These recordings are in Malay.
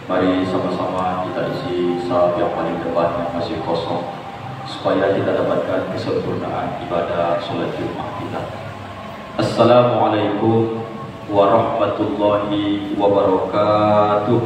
Mari sama-sama kita isi saf yang paling depan yang masih kosong, supaya kita dapatkan kesempurnaan ibadah sholat Jumat kita. Assalamualaikum warahmatullahi wabarakatuh.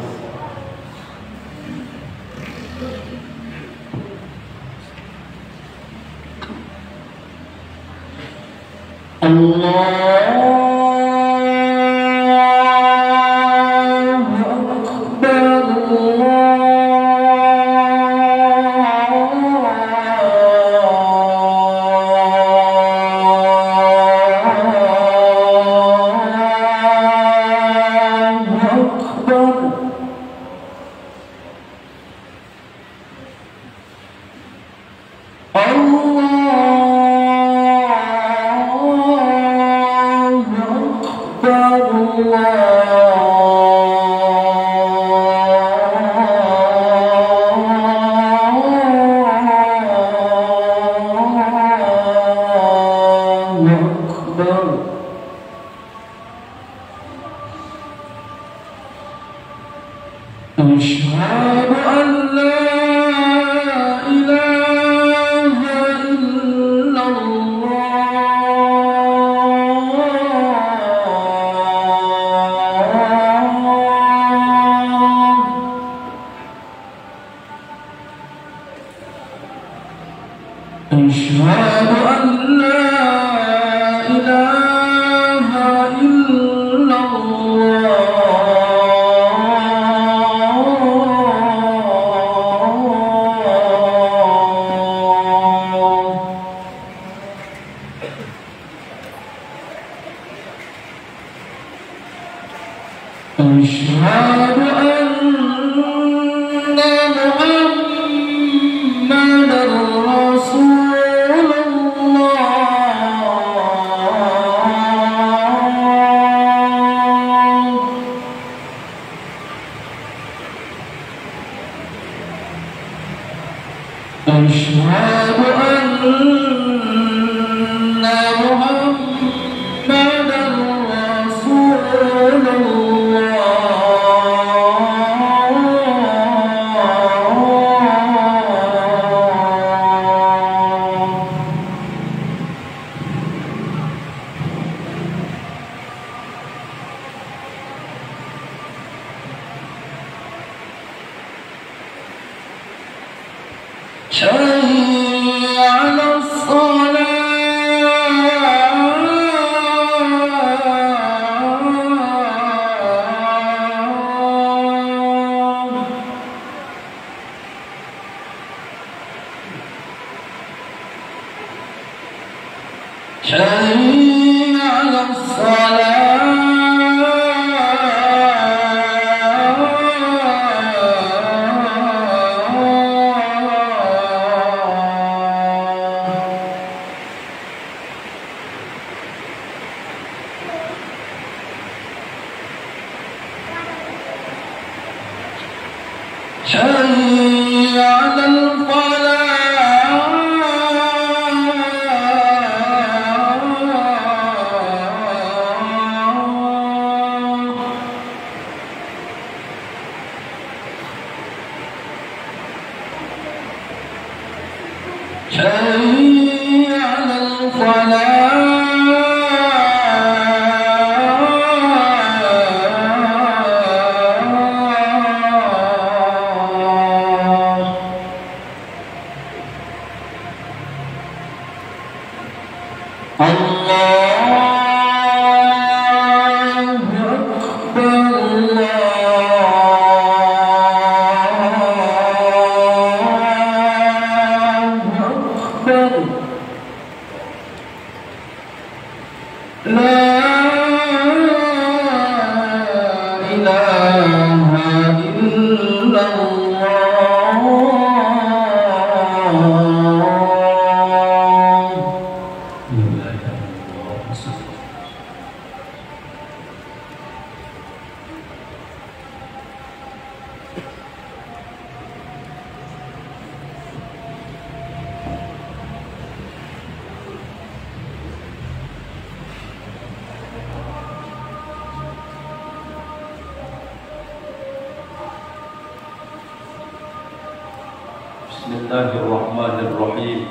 Bismillahirrahmanirrahim.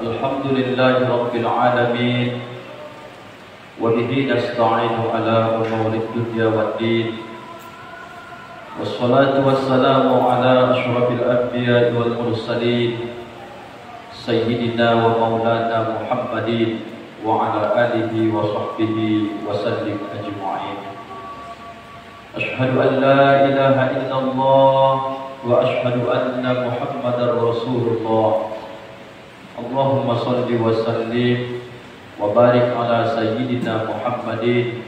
Alhamdulillahi rabbil alamin. Wa bihi nasta'inu ala umuri dunya waddin. Wassalatu wassalamu ala asyrafil anbiya'i wal mursalin sayyidina wa maulana Muhammadin wa ala alihi wa sahbihi wa sallim ajma'in. Ashhadu an la ilaha illallah wa ashhadu anna Muhammadar Rasulullah. Allahumma salli wa sallim wa barik ala sayyidina Muhammadin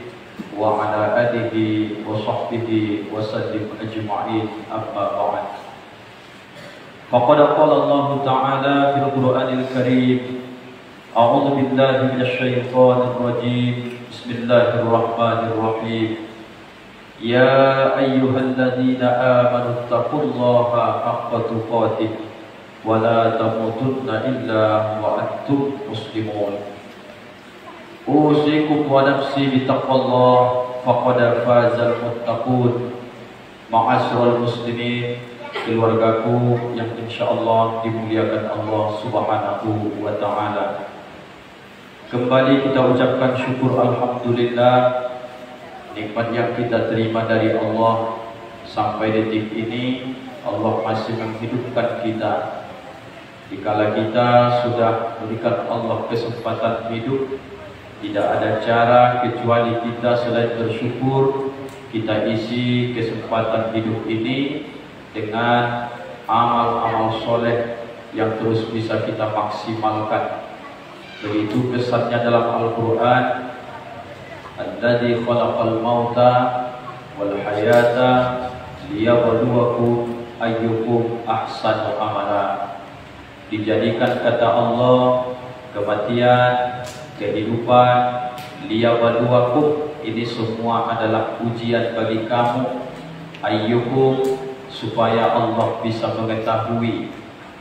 wa ala alihi wa sahbihi wa sallim ajma'in. Amma ba'd. Faqad qala Allah Ta'ala fil Qur'anil Karim, a'udzu billahi minasy syaithanir rajim. Bismillahirrahmanirrahim. Ya ayyuhalladzina amanu taqullaha haqqa tuqatih wa la tamutunna illa wa antum muslimun. Usikum wa nafsi bittaqwallah faqad fazal muttaqun. Ma'asyiral muslimin, keluargaku yang insyaallah dimuliakan Allah Subhanahu wa taala. Kembali kita ucapkan syukur alhamdulillah, nikmat yang kita terima dari Allah sampai detik ini. Allah masih menghidupkan kita. Dikala kita sudah berikan Allah kesempatan hidup, tidak ada cara kecuali kita selain bersyukur. Kita isi kesempatan hidup ini dengan amal-amal soleh yang terus bisa kita maksimalkan. Begitu pesannya dalam Al-Quran, alladzi khalaqal mauta wal hayata liyabluwakum ayyukum ahsanu amala. Dijadikan kata Allah kematian, kehidupan, liyabluwakum, ini semua adalah ujian bagi kamu, ayyukum, supaya Allah bisa mengetahui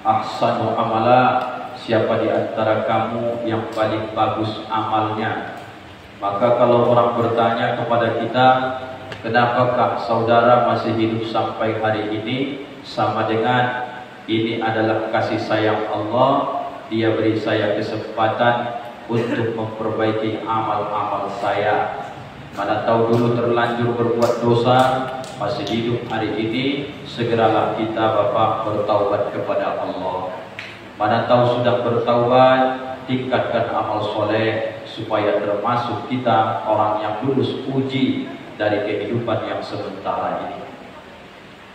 ahsanu amala, siapa di antara kamu yang paling bagus amalnya. Maka kalau orang bertanya kepada kita, kenapakah saudara masih hidup sampai hari ini? Sama dengan ini adalah kasih sayang Allah. Dia beri saya kesempatan untuk memperbaiki amal-amal saya. Mana tahu dulu terlanjur berbuat dosa, masih hidup hari ini, segeralah kita Bapak bertaubat kepada Allah. Mana tahu sudah bertaubat, tingkatkan amal soleh supaya termasuk kita orang yang lulus uji dari kehidupan yang sementara ini.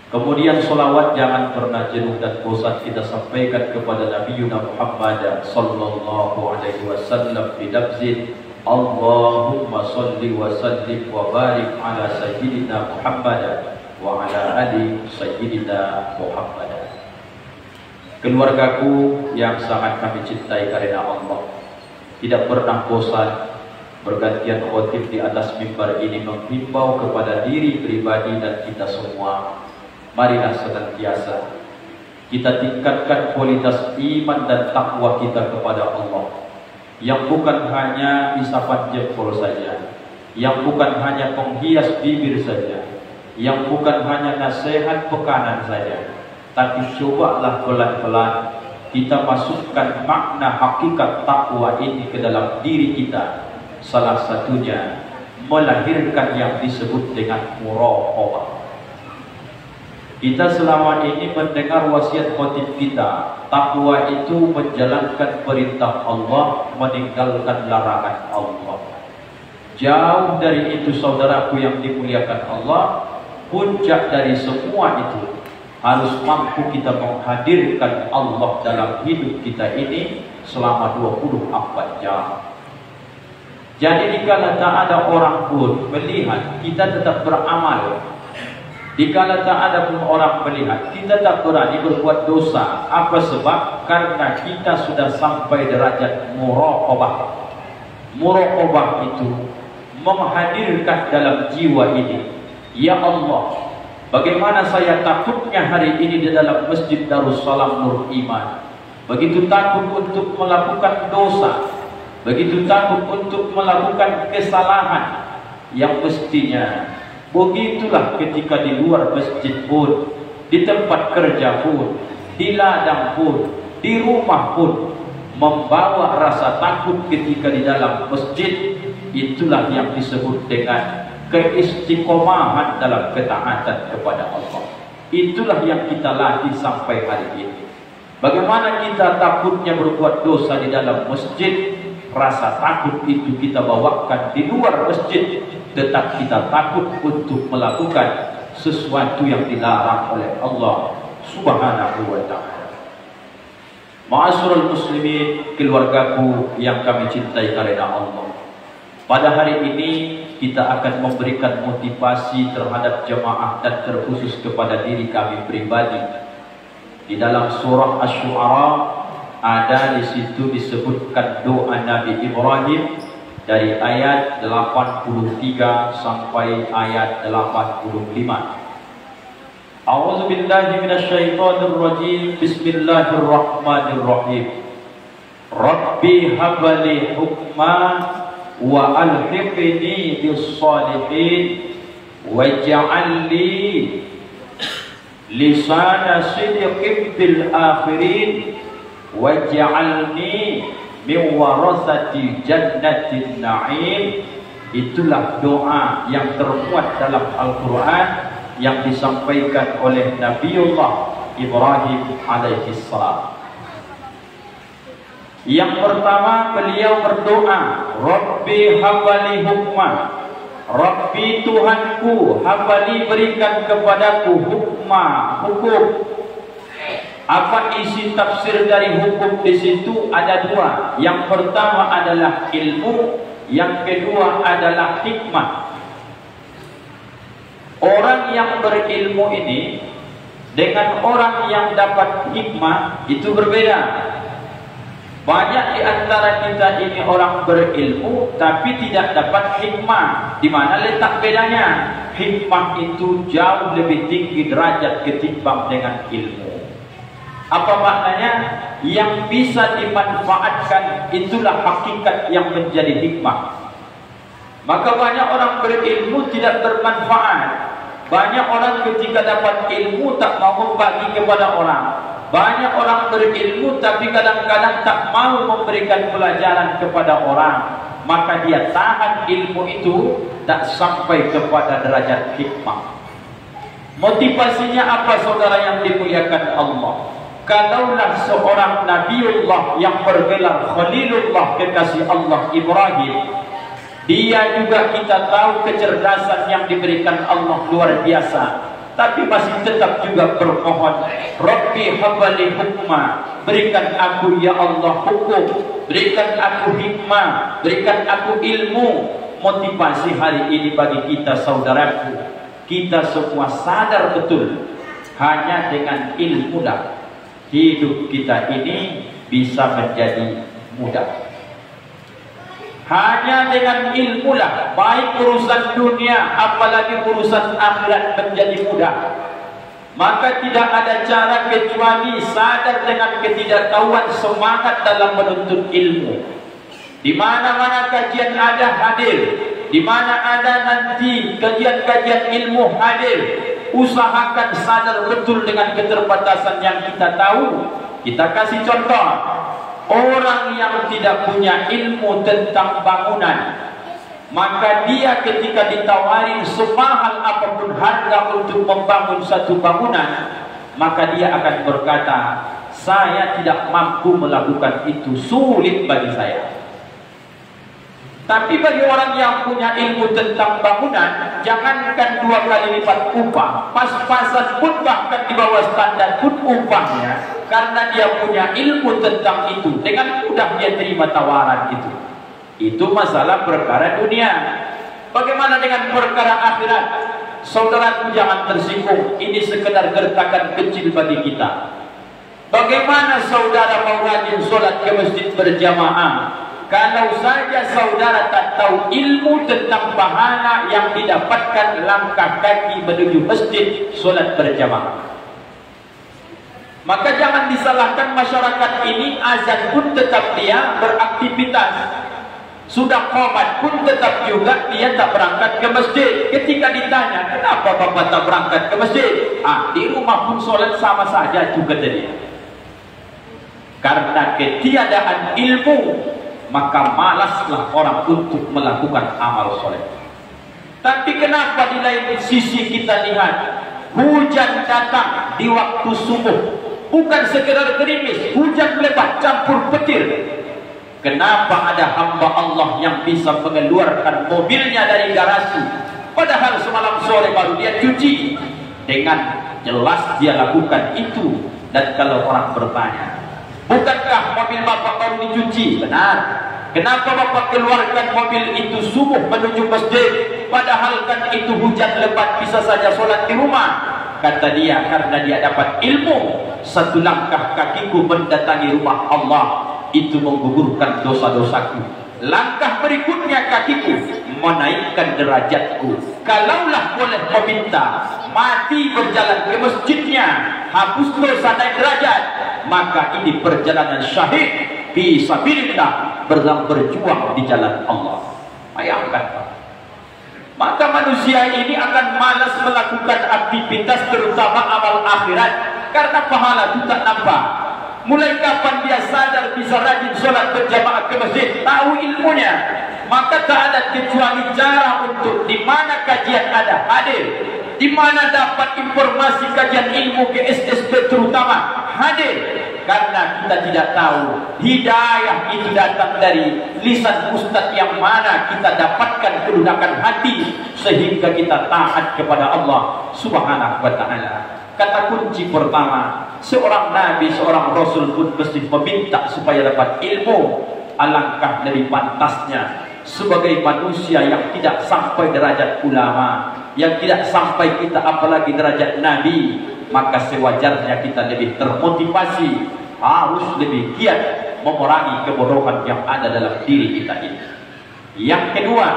Kemudian sholawat jangan pernah jenuh dan bosan kita sampaikan kepada Nabi Muhammad sallallahu alaihi wasallam bidabzin Allahumma salli wa sallim wa barik ala sayyidina Muhammad wa ala ali sayyidina Muhammad. Keluargaku yang sangat kami cintai karena Allah, tidak pernah bosan bergantian khotib di atas mimbar ini menghimbau kepada diri pribadi dan kita semua. Marilah senantiasa kita tingkatkan kualitas iman dan takwa kita kepada Allah, yang bukan hanya isapan jempol saja, yang bukan hanya penghias bibir saja, yang bukan hanya nasihat pekanan saja, tapi cobalah pelan-pelan kita masukkan makna hakikat takwa ini ke dalam diri kita. Salah satunya melahirkan yang disebut dengan muraqabah. Kita selama ini mendengar wasiat khotib kita, takwa itu menjalankan perintah Allah, meninggalkan larangan Allah. Jauh dari itu saudaraku yang dimuliakan Allah, puncak dari semua itu harus mampu kita menghadirkan Allah dalam hidup kita ini selama 24 jam. Jadi dikala tak ada orang pun melihat, kita tetap beramal. Dikala tak ada pun orang melihat, kita tak berani berbuat dosa. Apa sebab? Karena kita sudah sampai derajat muraqabah. Muraqabah itu menghadirkan dalam jiwa ini, ya Allah, bagaimana saya takutnya hari ini di dalam Masjid Darussalam Nur Iman. Begitu takut untuk melakukan dosa, begitu takut untuk melakukan kesalahan yang mestinya. Begitulah ketika di luar masjid pun di tempat kerja pun, di ladang pun, di rumah pun, membawa rasa takut ketika di dalam masjid. Itulah yang disebut dengan keistiqomahan dalam ketaatan kepada Allah. Itulah yang kita latih sampai hari ini. Bagaimana kita takutnya berbuat dosa di dalam masjid, rasa takut itu kita bawakan di luar masjid, tetap kita takut untuk melakukan sesuatu yang dilarang oleh Allah Subhanahu wa ta'ala. Ma'asyiral muslimin, keluargaku yang kami cintai karena Allah, pada hari ini kita akan memberikan motivasi terhadap jemaah dan terkhusus kepada diri kami pribadi. Di dalam surah Asy-Syu'ara ada di situ disebutkan doa Nabi Ibrahim dari ayat 83 sampai ayat 85. A'udzu billahi minasyaitonir rajim. Bismillahirrahmanirrahim. Rabbi habli hukma wa alhiqni bis salihin waj'al li lisana sidqin fil akhirin waj'alni min warasati jannatin na'im. Itulah doa yang termuat dalam Al-Quran yang disampaikan oleh Nabiullah Ibrahim alaihi salam. Yang pertama, beliau berdoa, Rabbi habali hukma, Rabbi Tuhanku, habali berikan kepadaku hukma, hukum. Apa isi tafsir dari hukum di situ? Ada dua. Yang pertama adalah ilmu, yang kedua adalah hikmah. Orang yang berilmu ini dengan orang yang dapat hikmah itu berbeda. Banyak di antara kita ini orang berilmu tapi tidak dapat hikmah. Di mana letak bedanya? Hikmah itu jauh lebih tinggi derajat ketimbang dengan ilmu. Apa maknanya? Yang bisa dimanfaatkan itulah hakikat yang menjadi hikmah. Maka banyak orang berilmu tidak bermanfaat. Banyak orang ketika dapat ilmu tak mau membagi kepada orang. Banyak orang berilmu tapi kadang-kadang tak mau memberikan pelajaran kepada orang. Maka dia tahan ilmu itu tak sampai kepada derajat hikmah. Motivasinya apa saudara yang dimuliakan Allah? Kalaulah seorang Nabiullah yang bergelar Khalilullah, kekasih Allah Ibrahim, dia juga kita tahu kecerdasan yang diberikan Allah luar biasa, tapi masih tetap juga bermohon, Rabbi habali hukma, berikan aku ya Allah hukum, berikan aku hikmah, berikan aku ilmu. Motivasi hari ini bagi kita saudaraku, kita semua sadar betul hanya dengan ilmu lah hidup kita ini bisa menjadi mudah. Hanya dengan ilmu lah baik urusan dunia apalagi urusan akhirat menjadi mudah. Maka tidak ada cara kecuali sadar dengan ketidaktahuan, semangat dalam menuntut ilmu. Di mana-mana kajian ada hadir, di mana ada nanti kajian-kajian ilmu hadir. Usahakan sadar betul dengan keterbatasan yang kita tahu. Kita kasih contoh, orang yang tidak punya ilmu tentang bangunan, maka dia ketika ditawarin semahal apapun harga untuk membangun satu bangunan, maka dia akan berkata, saya tidak mampu melakukan itu, sulit bagi saya. Tapi bagi orang yang punya ilmu tentang bangunan, jangankan 2 kali lipat upah, pas-pasan pun bahkan di bawah standar pun upahnya, karena dia punya ilmu tentang itu, dengan mudah dia terima tawaran itu. Itu masalah perkara dunia. Bagaimana dengan perkara akhirat? Saudaraku jangan tersinggung, ini sekedar gertakan kecil bagi kita. Bagaimana saudara mau rajin sholat ke masjid berjamaah, kalau saja saudara tak tahu ilmu tentang pahala yang didapatkan langkah kaki menuju masjid solat berjamaah? Maka jangan disalahkan masyarakat ini, azan pun tetap dia beraktivitas. Sudah qomat pun tetap juga dia tak berangkat ke masjid. Ketika ditanya, kenapa bapak tak berangkat ke masjid? Di rumah pun solat sama saja juga tadi. Karena ketiadaan ilmu, maka malaslah orang untuk melakukan amal soleh. Tapi kenapa di lain sisi kita lihat hujan datang di waktu subuh, bukan sekedar gerimis, hujan lebat campur petir. Kenapa ada hamba Allah yang bisa mengeluarkan mobilnya dari garasi, padahal semalam sore baru dia cuci? Dengan jelas dia lakukan itu. Dan kalau orang bertanya, bukankah mobil bapak baru dicuci? Benar. Kenapa bapak keluarkan mobil itu subuh menuju masjid, padahal kan itu hujan lebat, bisa saja sholat di rumah? Kata dia, karena dia dapat ilmu. Satu langkah kakiku mendatangi rumah Allah, itu menggugurkan dosa-dosaku. Langkah berikutnya kakiku menaikkan derajatku. Kalaulah boleh meminta mati berjalan ke masjidnya, hapus dosa naik derajat, maka ini perjalanan syahid fi sabilillah, berjuang di jalan Allah. Bayangkan Pak. Maka manusia ini akan malas melakukan aktivitas, terutama amal akhirat, karena pahala itu tak nampak. Mulai kapan dia sadar bisa rajin sholat berjamaah ke masjid, tahu ilmunya, maka tak ada kecuali cara untuk di mana kajian ada, hadir. Di mana dapat informasi kajian ilmu ke SSB terutama, hadir. Karena kita tidak tahu hidayah itu datang dari lisan ustaz yang mana kita dapatkan kelunakan hati sehingga kita taat kepada Allah Subhanahu wa ta'ala. Kata kunci pertama, seorang nabi, seorang rasul pun mesti meminta supaya dapat ilmu. Alangkah lebih pantasnya sebagai manusia yang tidak sampai derajat ulama, yang tidak sampai kita apalagi derajat nabi, maka sewajarnya kita lebih termotivasi, harus lebih giat memerangi kebodohan yang ada dalam diri kita ini. Yang kedua,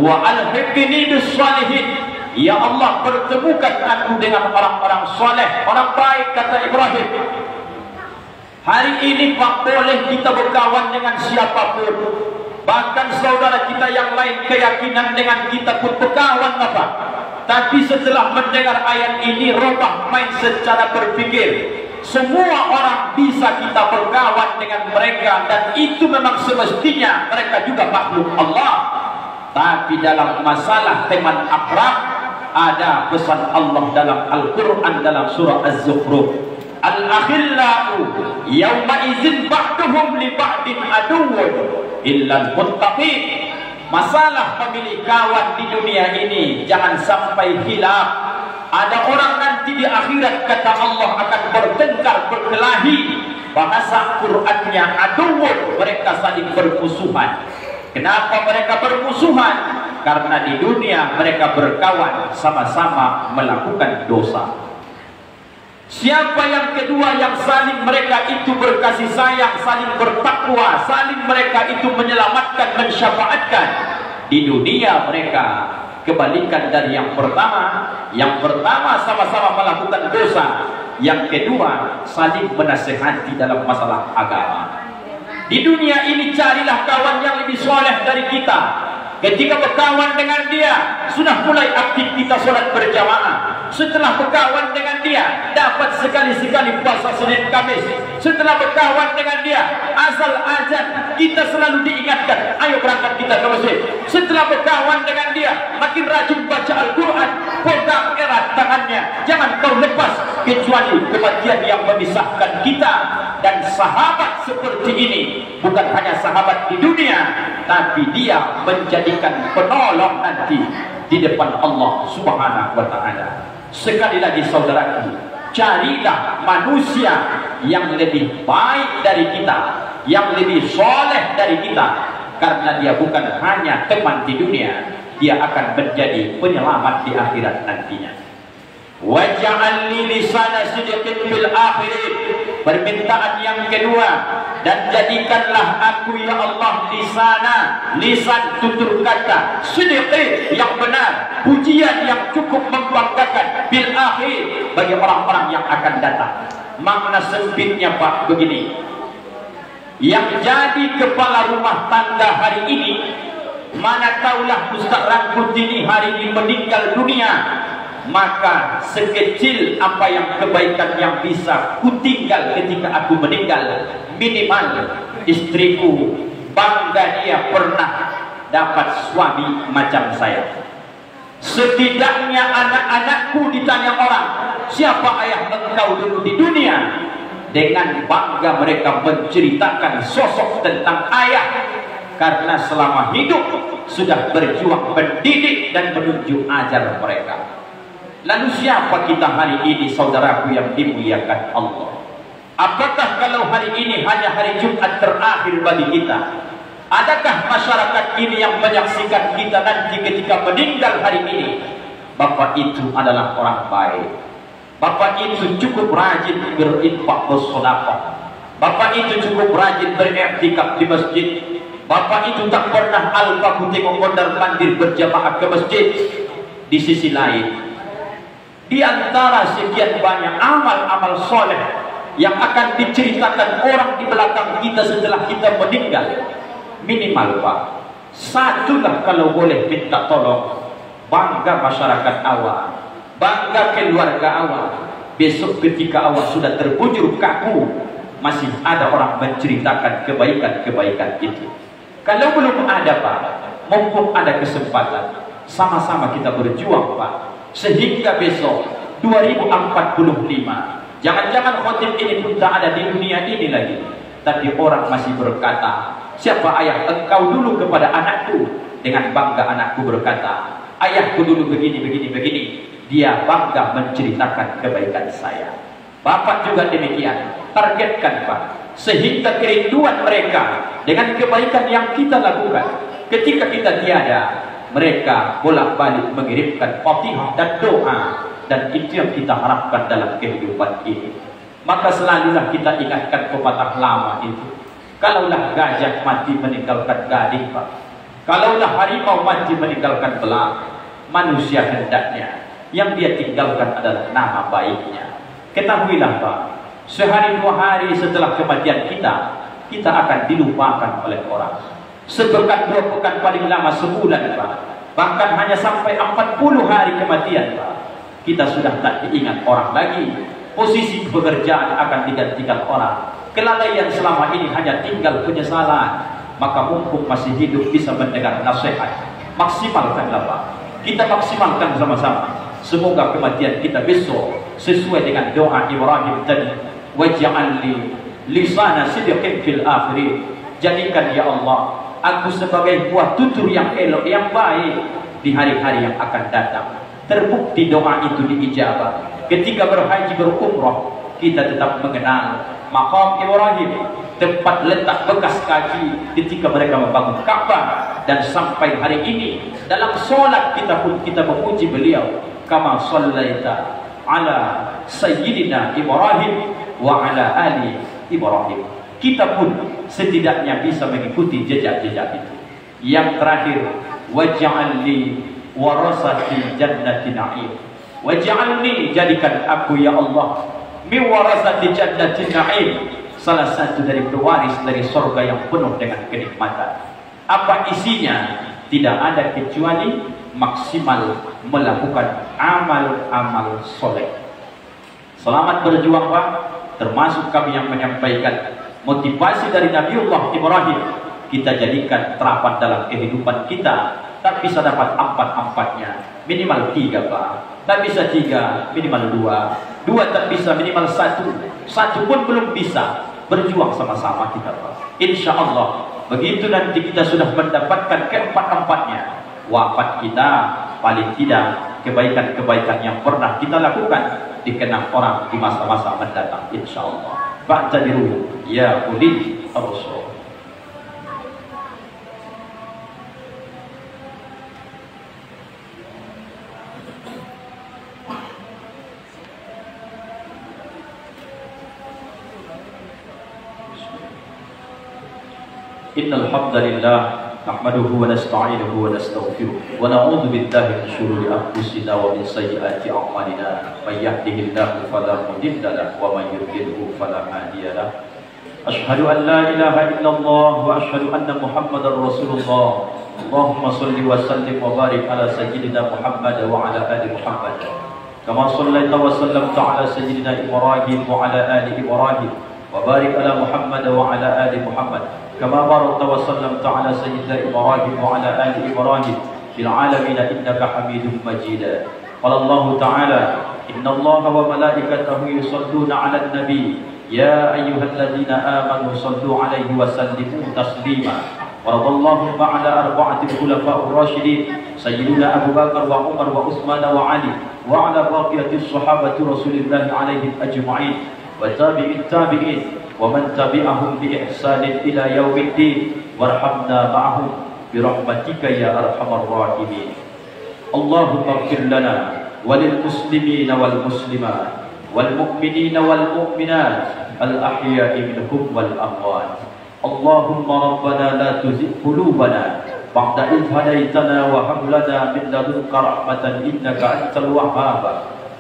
wa alhiqni bis shalihin. Ya Allah, pertemukan aku dengan orang-orang soleh, orang baik, kata Ibrahim. Hari ini Pak, boleh kita berkawan dengan siapapun, bahkan saudara kita yang lain keyakinan dengan kita pun berkawan Bapak. Tapi setelah mendengar ayat ini, robah mindset secara berpikir. Semua orang bisa kita berkawan dengan mereka, dan itu memang semestinya mereka juga makhluk Allah. Tapi dalam masalah teman akrab, ada pesan Allah dalam Al-Quran dalam surah Az-Zukhruf, Al-akhillau yawma izin ba'duhum li ba'din aduwwun illal muttaqin. Masalah memilih kawan di dunia ini jangan sampai hilaf. Ada orang nanti di akhirat, kata Allah, akan bertengkar, berkelahi. Bahasa Qur'annya aduwwun, mereka saling bermusuhan. Kenapa mereka bermusuhan? Karena di dunia mereka berkawan, sama-sama melakukan dosa. Siapa yang kedua yang saling mereka itu berkasih sayang, saling bertakwa, saling mereka itu menyelamatkan, mensyafaatkan. Di dunia mereka kebalikan dari yang pertama. Yang pertama sama-sama melakukan dosa, yang kedua saling menasihati dalam masalah agama. Di dunia ini carilah kawan yang lebih soleh dari kita. Ketika berkawan dengan dia, sudah mulai aktivitas sholat berjamaah. Setelah berkawan dengan dia, dapat sekali-sekali puasa Senin Kamis. Setelah berkawan dengan dia, asal azan kita selalu diingatkan, ayo berangkat kita ke masjid. Setelah berkawan dengan dia, makin rajin baca Al-Quran, pegang erat tangannya, jangan kau lepas kecuali kematian yang memisahkan kita. Dan sahabat seperti ini bukan hanya sahabat di dunia, tapi dia menjadikan penolong nanti di depan Allah Subhanahu wa ta'ala. Sekali lagi saudaraku, carilah manusia yang lebih baik dari kita, yang lebih soleh dari kita, karena dia bukan hanya teman di dunia, dia akan menjadi penyelamat di akhirat nantinya. Waj'alni lisana sidqin fil akhirin. Permintaan yang kedua, dan jadikanlah aku ya Allah lisan tutur kata sidqin yang benar, pujian yang cukup membanggakan bil akhir bagi orang-orang yang akan datang. Makna sempitnya Pak begini, Yang jadi kepala rumah tangga hari ini, mana taulah Ustaz Rangkuti ini hari ini meninggal dunia, maka sekecil apa yang kebaikan yang bisa kutinggal ketika aku meninggal, minimal istriku bangga dia pernah dapat suami macam saya. Setidaknya anak-anakku ditanya orang, siapa ayah engkau dulu di dunia? Dengan bangga mereka menceritakan sosok tentang ayah, karena selama hidup sudah berjuang mendidik dan menunjuk ajar mereka. Lalu siapa kita hari ini, saudaraku yang dimuliakan Allah? Apakah kalau hari ini hanya hari Jumat terakhir bagi kita? Adakah masyarakat ini yang menyaksikan kita nanti ketika meninggal hari ini? Bapak itu adalah orang baik. Bapak itu cukup rajin berinfak bersedekah. Bapak itu cukup rajin beriktikaf di masjid. Bapak itu tak pernah al-fakuti mondar-mandir berjamaah ke masjid. Di sisi lain, di antara sekian banyak amal-amal soleh yang akan diceritakan orang di belakang kita setelah kita meninggal, minimal Pak, satulah kalau boleh minta tolong, bangga masyarakat awal, bangga keluarga awal. Besok ketika awal sudah terbujur kaku, masih ada orang menceritakan kebaikan-kebaikan itu. Kalau belum ada Pak, mumpung ada kesempatan, sama-sama kita berjuang Pak, sehingga besok 2045 jangan-jangan khotib ini pun tak ada di dunia ini lagi, tapi orang masih berkata, siapa ayah engkau dulu kepada anakku? Dengan bangga anakku berkata, ayahku dulu begini. Dia bangga menceritakan kebaikan saya. Bapak juga demikian. Targetkan Pak, sehingga kerinduan mereka dengan kebaikan yang kita lakukan ketika kita tiada, mereka bolak-balik mengirimkan fatihah dan doa, dan itu yang kita harapkan dalam kehidupan ini. Maka selalulah kita ingatkan pepatah lama itu, kalaulah gajah mati meninggalkan gading Pak, kalaulah harimau mati meninggalkan belang, manusia hendaknya yang dia tinggalkan adalah nama baiknya. Ketahuilah Pak, sehari dua hari setelah kematian kita akan dilupakan oleh orang. Sepekan dua pekan, paling lama sebulan Pak, bahkan hanya sampai 40 hari kematian Pak, kita sudah tak diingat orang lagi. Posisi pekerjaan akan digantikan orang. Kelalaian selama ini hanya tinggal penyesalan. Maka mumpung masih hidup bisa mendengar nasihat, maksimalkanlah Pak. Kita maksimalkan sama-sama. Semoga kematian kita besok sesuai dengan doa Ibrahim tadi, waj'alni lisana sidqin fil akhirin. Jadikan ya Allah aku sebagai buah tutur yang elok, yang baik di hari-hari yang akan datang. Terbukti doa itu diijabah. Ketika berhaji berumrah, kita tetap mengenal maqam Ibrahim, tempat letak bekas kaki ketika mereka membangun Ka'bah. Dan sampai hari ini dalam solat kita pun kita memuji beliau, kama shallaita ala sayyidina Ibrahim wa ala ali Ibrahim. Kita pun setidaknya bisa mengikuti jejak-jejak itu. Yang terakhir, waj'alni warasati jannati na'im. Waj'alni, jadikan aku ya Allah min warasati jannati na'im, salah satu dari pewaris dari surga yang penuh dengan kenikmatan. Apa isinya? Tidak ada kecuali maksimal melakukan amal-amal soleh. Selamat berjuang Pak. Termasuk kami yang menyampaikan motivasi dari Nabiullah Ibrahim, kita jadikan terapan dalam kehidupan kita. Tak bisa dapat empat-empatnya, minimal 3 Pak. Tak bisa 3, minimal 2. 2 tak bisa, minimal 1. 1 pun belum bisa. Berjuang sama-sama kita Pak. Insya Allah begitu nanti kita sudah mendapatkan keempat-empatnya, wafat kita paling tidak kebaikan-kebaikan yang pernah kita lakukan dikenang orang di masa-masa mendatang insya Allah. Fa'tabiru ya ulil absar. Innal hamdalillah nahmaduhu wa nasta'inuhu wa nastaghfiruh wa na'udzu billahi min shururi anfusina wa min sayyiati a'malina. May yahdihillahu fala mudilla lahu wa may yudlilhu fala hadiya lahu. أشهد أن لا إله إلا الله وأشهد أن محمدا رسول الله اللهم صل وسلم وبارك على سيدنا محمد وعلى آل محمد كما صليت وسلمت على سيدنا إبراهيم وعلى آل إبراهيم وبارك على محمد وعلى آل محمد كما باركت وسلمت على سيدنا إبراهيم وعلى آل إبراهيم في العالمين إنك حميد مجيد. قال الله تعالى إن الله وملائكته يصلون على النبي يا أيها الذين آمنوا صلوا عليه وسلموا تسليما. ورضى الله على أربعة الخلفاء الراشدين سيدنا أبو بكر وعمر وعثمان وعلي وعلى بقية الصحابة رسول الله عليهم أجمعين وتابع التابعين ومن تبعهم بإحسان إلى يوم الدين وارحمنا معهم برحمتك يا أرحم الراحمين. اللهم اغفر لنا وللمسلمين والمسلمات والمؤمنين والمؤمنات الأحياء منهم والأموات. اللهم ربنا لا تزغ قلوبنا بعد إذ هديتنا وهب لنا من لدنك رحمة إنك أنت الوهاب.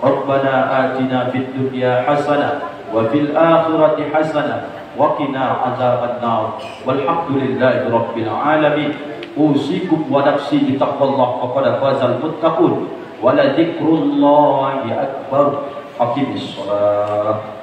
ربنا آتنا في الدنيا حسنة وفي الآخرة حسنة وقنا عذاب النار والحمد لله رب العالمين. أوصيكم ونفسي بتقوى الله فقد فاز المتقون ولذكر الله أكبر. أقم الصلاة.